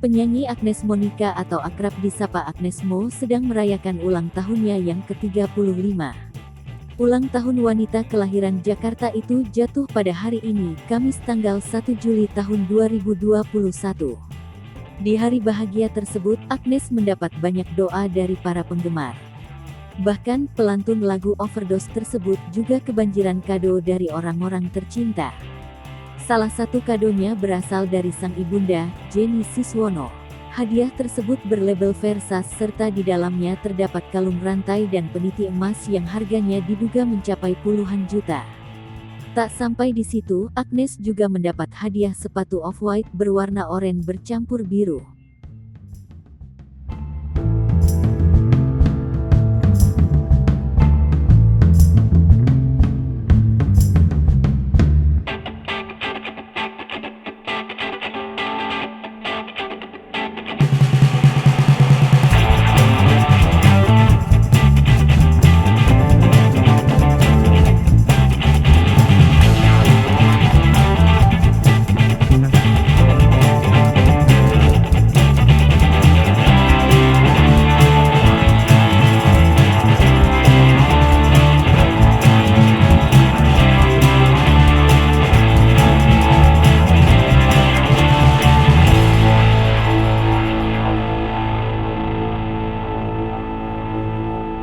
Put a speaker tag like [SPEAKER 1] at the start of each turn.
[SPEAKER 1] Penyanyi Agnes Monica atau akrab disapa Agnes Mo sedang merayakan ulang tahunnya yang ke-35. Ulang tahun wanita kelahiran Jakarta itu jatuh pada hari ini, Kamis tanggal 1 Juli tahun 2021. Di hari bahagia tersebut, Agnes mendapat banyak doa dari para penggemar. Bahkan, pelantun lagu Overdose tersebut juga kebanjiran kado dari orang-orang tercinta. Salah satu kadonya berasal dari sang ibunda, Jenny Siswono. Hadiah tersebut berlabel Versace serta di dalamnya terdapat kalung rantai dan peniti emas yang harganya diduga mencapai puluhan juta. Tak sampai di situ, Agnes juga mendapat hadiah sepatu Off-White berwarna oranye bercampur biru.